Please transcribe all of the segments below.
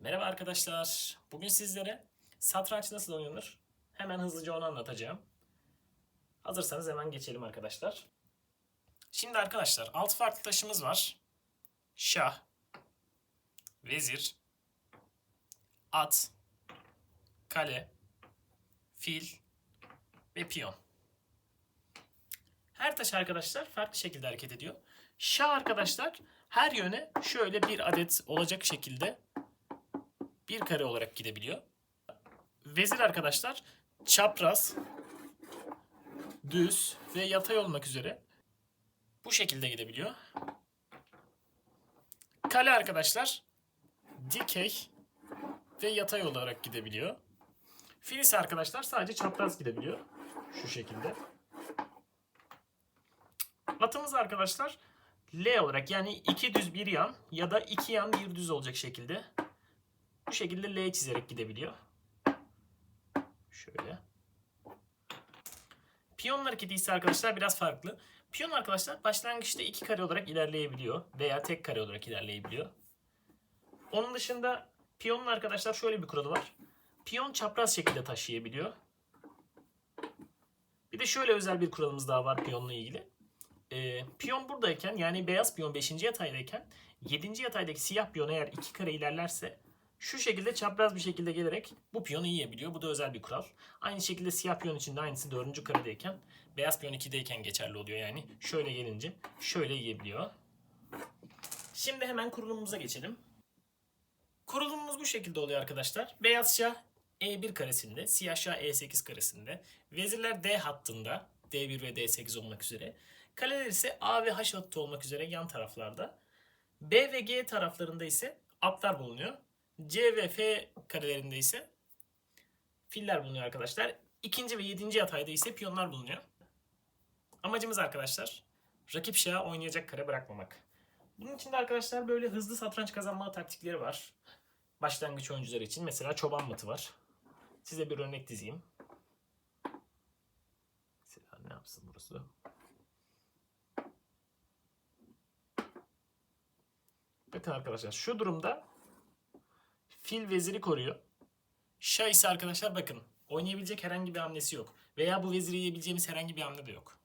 Merhaba arkadaşlar. Bugün sizlere satranç nasıl oynanır? Hemen hızlıca onu anlatacağım. Hazırsanız hemen geçelim arkadaşlar. Şimdi arkadaşlar 6 farklı taşımız var. Şah, vezir, at, kale, fil ve piyon. Her taş arkadaşlar farklı şekilde hareket ediyor. Şah arkadaşlar her yöne şöyle bir adet olacak şekilde bir kare olarak gidebiliyor. Vezir arkadaşlar çapraz, düz ve yatay olmak üzere bu şekilde gidebiliyor. Kale arkadaşlar dikey ve yatay olarak gidebiliyor. Fil ise arkadaşlar sadece çapraz gidebiliyor. Şu şekilde. Atımız arkadaşlar L olarak, yani iki düz bir yan ya da iki yan bir düz olacak şekilde bu şekilde L çizerek gidebiliyor. Şöyle. Piyon hareketi ise arkadaşlar biraz farklı. Piyon arkadaşlar başlangıçta iki kare olarak ilerleyebiliyor veya tek kare olarak ilerleyebiliyor. Onun dışında piyonun arkadaşlar şöyle bir kuralı var. Piyon çapraz şekilde taşıyabiliyor. Bir de şöyle özel bir kuralımız daha var piyonla ilgili. Piyon buradayken, yani beyaz piyon 5. yataydayken 7. yataydaki siyah piyon eğer iki kare ilerlerse şu şekilde çapraz bir şekilde gelerek bu piyonu yiyebiliyor. Bu da özel bir kural. Aynı şekilde siyah piyon için de aynısı 4. karedeyken beyaz piyon 2'deyken geçerli oluyor. Yani şöyle gelince şöyle yiyebiliyor. Şimdi hemen kurulumumuza geçelim. Kurulumumuz bu şekilde oluyor arkadaşlar. Beyaz şah E1 karesinde, siyah şah E8 karesinde, vezirler D hattında, D1 ve D8 olmak üzere. Kaleler ise A ve H hattı olmak üzere yan taraflarda. B ve G taraflarında ise atlar bulunuyor. C ve F karelerinde ise filler bulunuyor arkadaşlar. İkinci ve 7. yatayda ise piyonlar bulunuyor. Amacımız arkadaşlar rakip şahı oynayacak kare bırakmamak. Bunun için de arkadaşlar böyle hızlı satranç kazanma taktikleri var. Başlangıç oyuncuları için mesela çoban matı var. Size bir örnek dizeyim. Mesela ne yapsın burası? Bakın arkadaşlar şu durumda fil veziri koruyor. Şah ise arkadaşlar bakın oynayabilecek herhangi bir hamlesi yok. Veya bu veziri yiyebileceğimiz herhangi bir hamle de yok.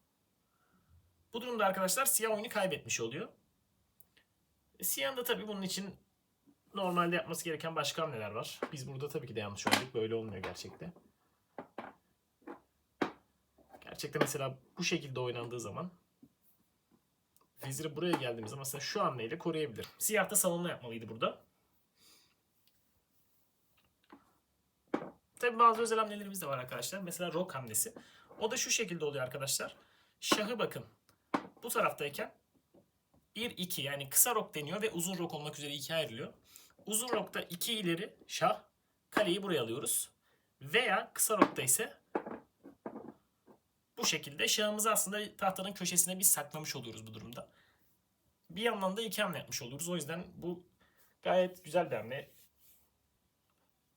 Bu durumda arkadaşlar siyah oyunu kaybetmiş oluyor. Siyahın da tabii bunun için normalde yapması gereken başka hamleler var. Biz burada tabii ki de yanlış oynadık. Böyle olmuyor gerçekte. Gerçekte mesela bu şekilde oynandığı zaman veziri buraya geldiğimiz zaman mesela şu hamleyle koruyabilir. Siyah da savunma yapmalıydı burada. Tabii bazı özel hamlelerimiz de var arkadaşlar. Mesela rok hamlesi. O da şu şekilde oluyor arkadaşlar. Şahı bakın bu taraftayken 1-2, yani kısa rok deniyor ve uzun rok olmak üzere ikiye ayrılıyor. Uzun rokta 2 ileri şah, kaleyi buraya alıyoruz. Veya kısa rokta ise bu şekilde şahımızı aslında tahtanın köşesine biz saklamış oluyoruz bu durumda. Bir yandan da iki hamle yapmış oluyoruz. O yüzden bu gayet güzel bir hamle.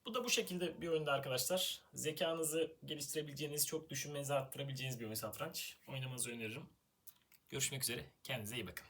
Bu da bu şekilde bir oyunda arkadaşlar. Zekanızı geliştirebileceğiniz, çok düşünmenizi arttırabileceğiniz bir oyun satranç. Oynamanızı öneririm. Görüşmek üzere. Kendinize iyi bakın.